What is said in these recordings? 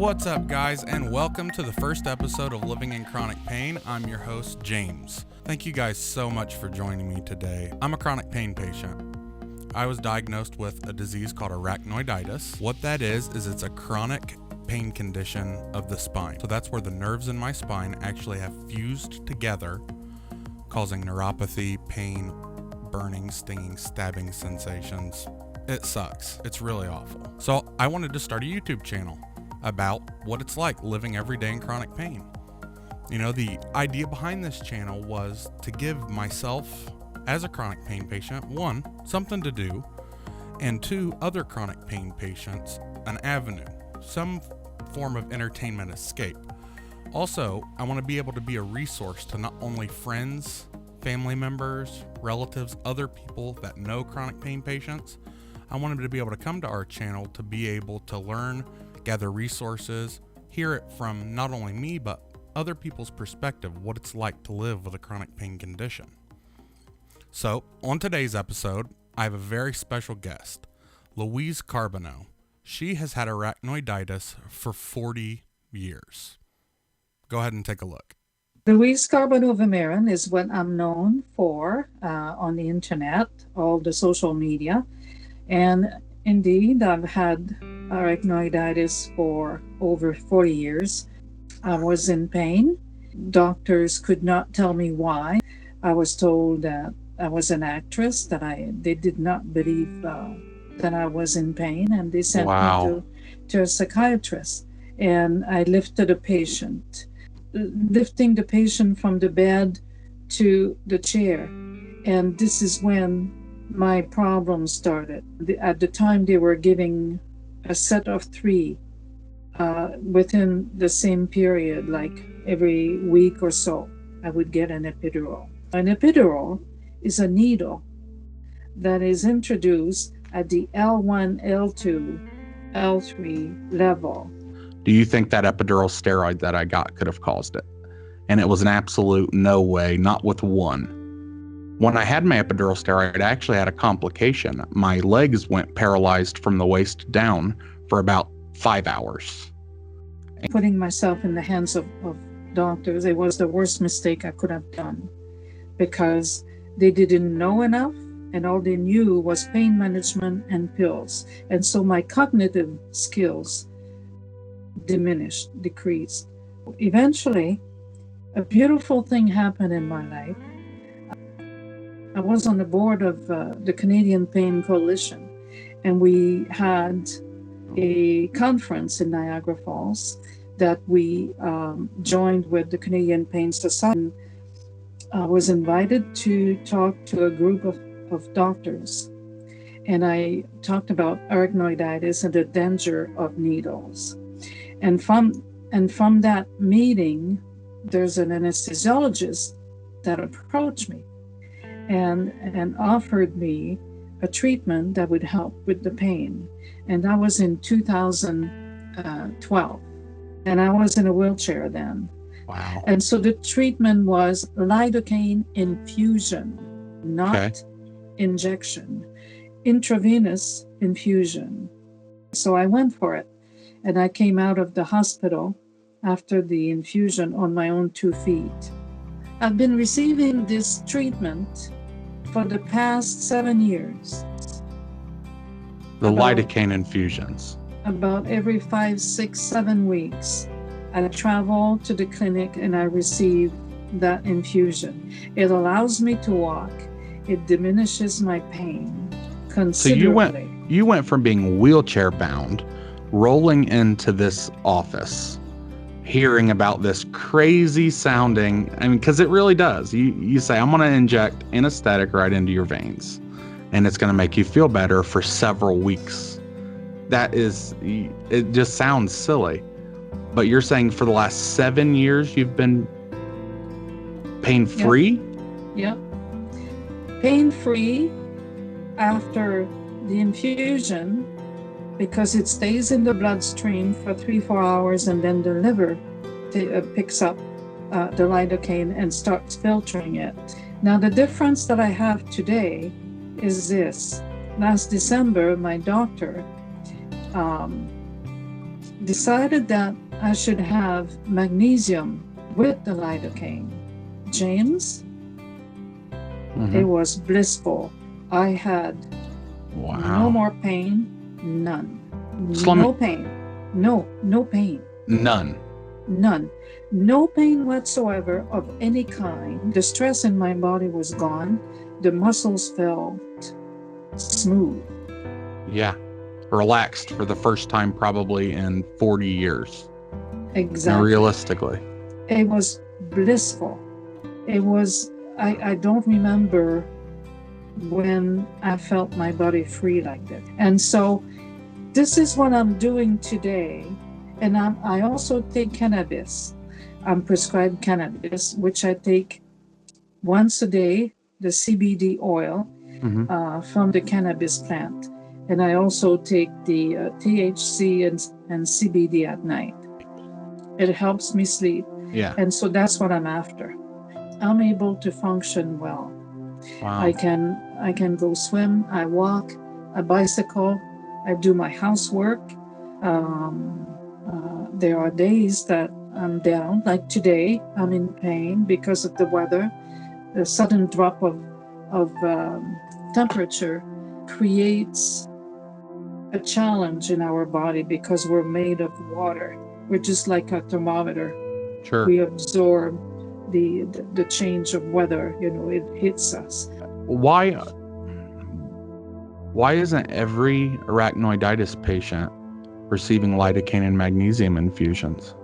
What's up, guys, and welcome to the first episode of Living in Chronic Pain. I'm your host, James. Thank you guys so much for joining me today. I'm a chronic pain patient. I was diagnosed with a disease called Arachnoiditis. What that is it's a chronic pain condition of the spine. So that's where the nerves in my spine actually have fused together, causing neuropathy, pain, burning, stinging, stabbing sensations. It sucks. It's really awful. So I wanted to start a YouTube channel about what it's like living every day in chronic pain. You know, the idea behind this channel was to give myself, as a chronic pain patient, one, something to do, and two, other chronic pain patients, an avenue, some form of entertainment escape. Also, I want to be able to be a resource to not only friends, family members, relatives, other people that know chronic pain patients. I want them to be able to come to our channel to be able to learn, gather resources, hear it from not only me, but other people's perspective, what it's like to live with a chronic pain condition. So, on today's episode, I have a very special guest, Louise Carbonneau. She has had arachnoiditis for 40 years. Go ahead and take a look. Louise Carbonneau Vimeran is what I'm known for on the internet, all the social media. And indeed, I've had arachnoiditis for over 40 years. I was in pain. Doctors could not tell me why. I was told that I was an actress, that they did not believe that I was in pain, and they sent me to a psychiatrist. And I lifted a patient, lifting the patient from the bed to the chair. And this is when my problem started. At the time, they were giving a set of 3 within the same period, like every week or so, I would get an epidural. An epidural is a needle that is introduced at the L1, L2, L3 level. Do you think that epidural steroid that I got could have caused it? And it was an absolute no way, not with one. When I had my epidural steroid, I actually had a complication. My legs went paralyzed from the waist down for about 5 hours. Putting myself in the hands of doctors, it was the worst mistake I could have done, because they didn't know enough, and all they knew was pain management and pills. And so my cognitive skills decreased. Eventually, a beautiful thing happened in my life. I was on the board of the Canadian Pain Coalition, and we had a conference in Niagara Falls that we joined with the Canadian Pain Society. I was invited to talk to a group of doctors, and I talked about arachnoiditis and the danger of needles. And from that meeting, there's an anesthesiologist that approached me and offered me a treatment that would help with the pain. And that was in 2012. And I was in a wheelchair then. Wow. And so the treatment was Lidocaine infusion, not injection, intravenous infusion. So I went for it. And I came out of the hospital after the infusion on my own 2 feet. I've been receiving this treatment for the past 7 years. The lidocaine infusions. About every 5, 6, 7 weeks, I travel to the clinic and I receive that infusion. It allows me to walk. It diminishes my pain considerably. So you went from being wheelchair bound, rolling into this office, hearing about this crazy sounding, because it really does. You say, I'm going to inject anesthetic right into your veins, and it's going to make you feel better for several weeks. It just sounds silly. But you're saying for the last 7 years, you've been pain-free? Yep. Pain-free after the infusion, because it stays in the bloodstream for 3-4 hours, and then the liver picks up the lidocaine and starts filtering it. Now, the difference that I have today is this. Last December, my doctor decided that I should have magnesium with the lidocaine. James, it was blissful. I had no more pain, none. No pain. No pain. None. No pain whatsoever of any kind. The stress in my body was gone. The muscles felt smooth. Yeah. Relaxed for the first time probably in 40 years. Exactly. Now, realistically. It was blissful. It was, I don't remember when I felt my body free like that. And so this is what I'm doing today. And I also take cannabis. I'm prescribed cannabis, which I take once a day, the CBD oil from the cannabis plant. And I also take the THC and CBD at night. It helps me sleep. Yeah. And so that's what I'm after. I'm able to function well. Wow. I can go swim, I walk, I bicycle, I do my housework. There are days that I'm down, like today, I'm in pain because of the weather. The sudden drop of temperature creates a challenge in our body because we're made of water. We're just like a thermometer. Sure. We absorb the change of weather, it hits us. Why isn't every arachnoiditis patient receiving lidocaine and magnesium infusions?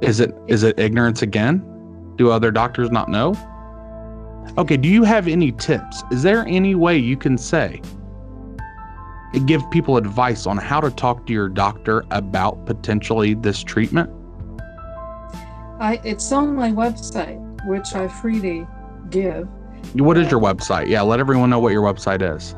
Is it ignorance again? Do other doctors not know? Okay, do you have any tips? Is there any way you can give people advice on how to talk to your doctor about potentially this treatment? It's on my website, which I freely give. What is your website? Yeah, let everyone know what your website is.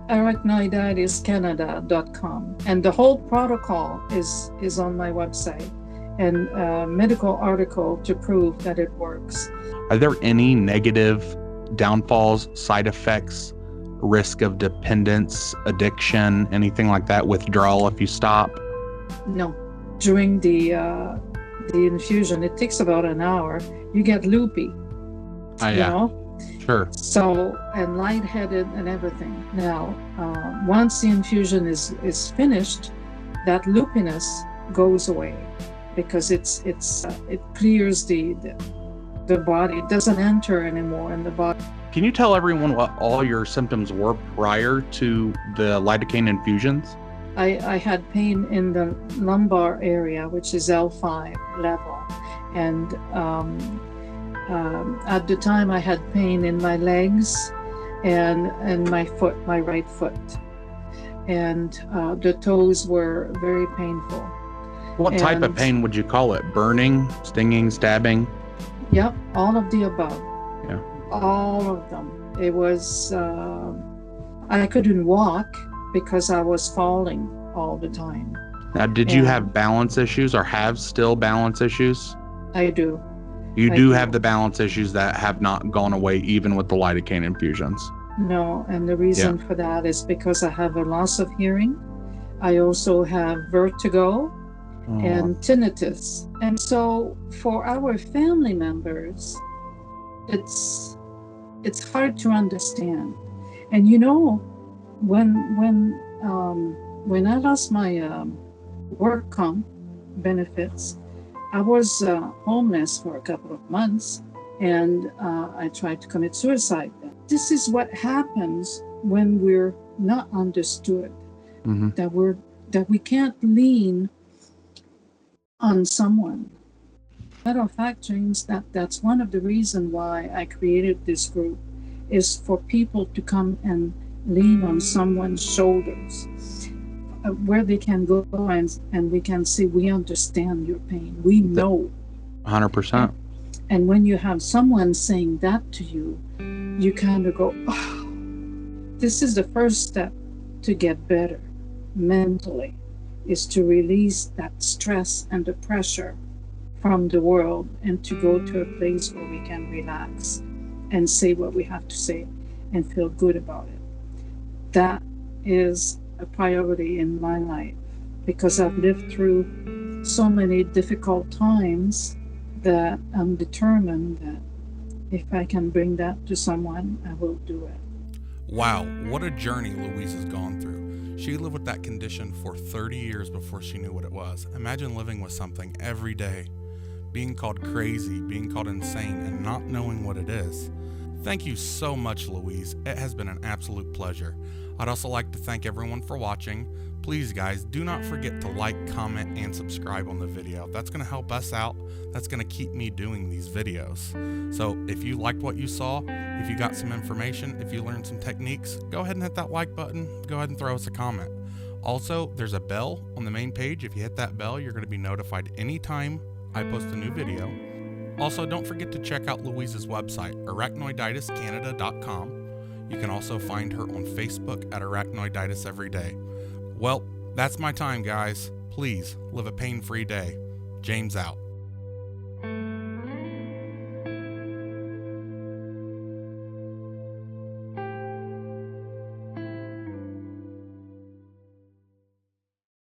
Arachnoiditicanada.com. And the whole protocol is on my website, and a medical article to prove that it works. Are there any negative downfalls, side effects, risk of dependence, addiction, anything like that, withdrawal if you stop? No. During the infusion, it takes about an hour. You get loopy. You know? Sure. So, and lightheaded and everything. Now, once the infusion is finished, that loopiness goes away because it clears the body. It doesn't enter anymore in the body. Can you tell everyone what all your symptoms were prior to the lidocaine infusions? I had pain in the lumbar area, which is L5 level. And at the time I had pain in my legs and my foot, my right foot. And the toes were very painful. What type of pain would you call it? Burning, stinging, stabbing? Yep, all of the above. Yeah. All of them. It was, I couldn't walk because I was falling all the time. Now, did you have balance issues or have still balance issues? I do. You do have the balance issues that have not gone away even with the lidocaine infusions? No, and the reason for that is because I have a loss of hearing. I also have vertigo and tinnitus. And so for our family members, it's hard to understand. And when I lost my work comp benefits, I was homeless for a couple of months, and I tried to commit suicide. This is what happens when we're not understood, that we can't lean on someone. Matter of fact, James, that's one of the reasons why I created this group, is for people to come and lean on someone's shoulders, where they can go and we can say, we understand your pain. We know. 100%. And when you have someone saying that to you, you kind of go, oh, this is the first step to get better mentally, is to release that stress and the pressure from the world and to go to a place where we can relax and say what we have to say and feel good about it. That is a priority in my life because I've lived through so many difficult times that I'm determined that if I can bring that to someone, I will do it. Wow, what a journey Louise has gone through. She lived with that condition for 30 years before she knew what it was. Imagine living with something every day, being called crazy, being called insane, and not knowing what it is. Thank you so much, Louise. It has been an absolute pleasure. I'd also like to thank everyone for watching. Please, guys, do not forget to like, comment, and subscribe on the video. That's going to help us out. That's going to keep me doing these videos. So if you liked what you saw, if you got some information, if you learned some techniques, go ahead and hit that like button. Go ahead and throw us a comment. Also, there's a bell on the main page. If you hit that bell, you're going to be notified anytime I post a new video. Also, don't forget to check out Louise's website, arachnoiditicanada.com. You can also find her on Facebook at Arachnoiditis Everyday. Well, that's my time, guys. Please live a pain-free day. James out.